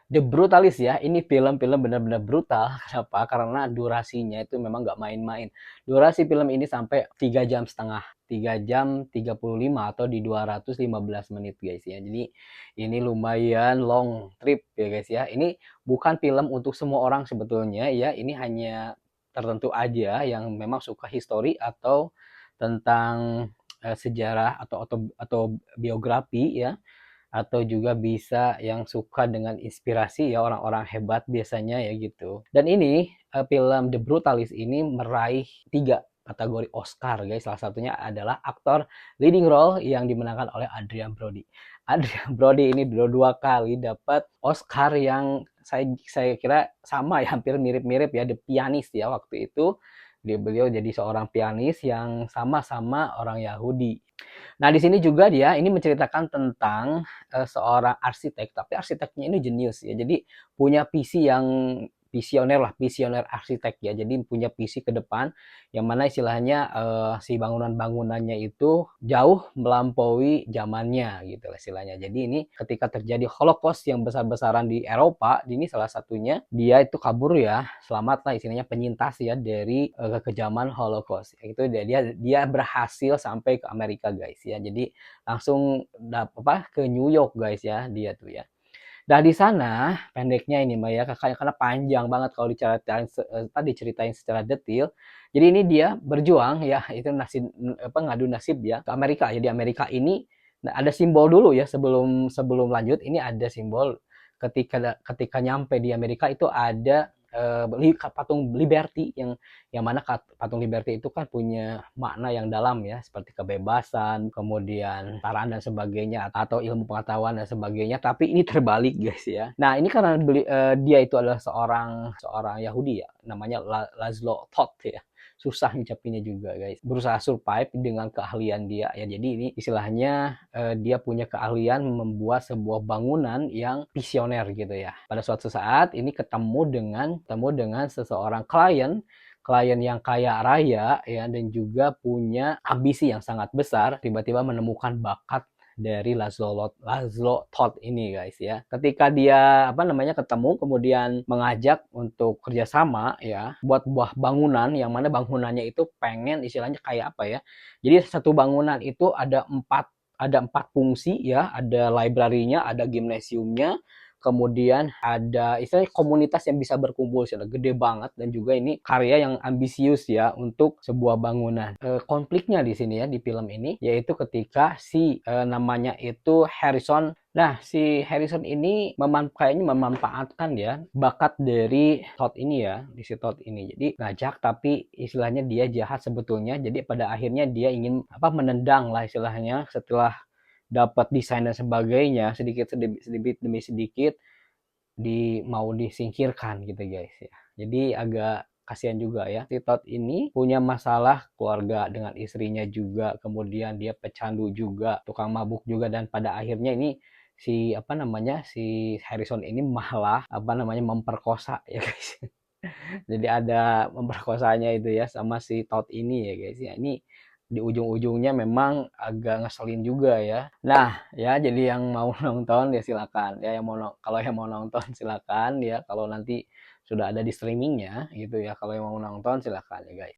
The Brutalist ya, ini film-film benar-benar brutal. Kenapa? Karena durasinya itu memang nggak main-main. Durasi film ini sampai 3,5 jam, 3 jam 35 atau di 215 menit guys ya. Jadi ini lumayan long trip ya guys ya. Ini bukan film untuk semua orang sebetulnya ya. Ini hanya tertentu aja yang memang suka histori atau tentang sejarah atau biografi ya, atau juga bisa yang suka dengan inspirasi ya, orang-orang hebat biasanya ya gitu. Dan ini film The Brutalist ini meraih 3 kategori Oscar guys. Salah satunya adalah aktor leading role yang dimenangkan oleh Adrian Brody. Adrian Brody ini dua kali dapat Oscar yang saya kira sama ya, hampir mirip-mirip ya, The Pianist ya waktu itu. Beliau jadi seorang pianis yang sama-sama orang Yahudi. Nah, di sini juga dia ini menceritakan tentang seorang arsitek, tapi arsiteknya ini jenius ya. Jadi punya visi yang visioner lah, visioner arsitek ya. Jadi punya visi ke depan yang mana istilahnya si bangunan-bangunannya itu jauh melampaui zamannya gitu lah istilahnya. Jadi ini ketika terjadi Holocaust yang besar-besaran di Eropa, ini salah satunya dia itu kabur ya, selamat lah istilahnya, penyintas ya dari kekejaman Holocaust. Itu dia berhasil sampai ke Amerika guys ya. Jadi langsung ke New York guys ya dia tuh ya. Nah di sana pendeknya ini Mbak ya, kakaknya karena panjang banget kalau diceritain secara detail. Jadi ini dia berjuang ya, itu nasib ngadu nasib ya ke Amerika ya. Di Amerika ini nah, ada simbol dulu ya, sebelum sebelum lanjut ini ada simbol ketika nyampe di Amerika itu ada patung Liberty yang mana patung Liberty itu kan punya makna yang dalam ya, seperti kebebasan, kemudian kesetaraan dan sebagainya, atau ilmu pengetahuan dan sebagainya. Tapi ini terbalik guys ya. Nah ini karena dia itu adalah seorang seorang Yahudi ya, namanya Laszlo Toth ya. Susah ngucapinnya juga guys. Berusaha survive dengan keahlian dia ya. Jadi ini istilahnya dia punya keahlian membuat sebuah bangunan yang visioner gitu ya. Pada suatu saat ini ketemu dengan seseorang klien yang kaya raya ya, dan juga punya ambisi yang sangat besar. Tiba-tiba menemukan bakat dari Laszlo Todd ini guys ya. Ketika dia ketemu, kemudian mengajak untuk kerjasama ya buat buah bangunan, yang mana bangunannya itu pengen istilahnya kayak apa ya. Jadi satu bangunan itu ada empat fungsi ya, ada library-nya, ada gimnasiumnya, kemudian ada istilahnya komunitas yang bisa berkumpul, sudah gede banget, dan juga ini karya yang ambisius ya untuk sebuah bangunan. Konfliknya di sini ya di film ini yaitu ketika si namanya itu Harrison. Nah, si Harrison ini kayaknya memanfaatkan ya bakat dari Todd ini ya, di si Todd ini. Jadi ngajak tapi istilahnya dia jahat sebetulnya. Jadi pada akhirnya dia ingin menendang lah istilahnya, setelah dapat desain dan sebagainya, sedikit demi sedikit mau disingkirkan gitu guys ya. Jadi agak kasihan juga ya. Si Todd ini punya masalah keluarga dengan istrinya juga, kemudian dia pecandu juga, tukang mabuk juga, dan pada akhirnya ini si Harrison ini malah memperkosa ya guys. Jadi ada memperkosanya itu ya sama si Todd ini ya guys ya. Ini di ujung-ujungnya memang agak ngeselin juga ya. Nah, ya jadi yang mau nonton ya silakan. Ya kalau yang mau nonton silakan ya, kalau nanti sudah ada di streamingnya gitu ya. Kalau yang mau nonton silakan ya guys.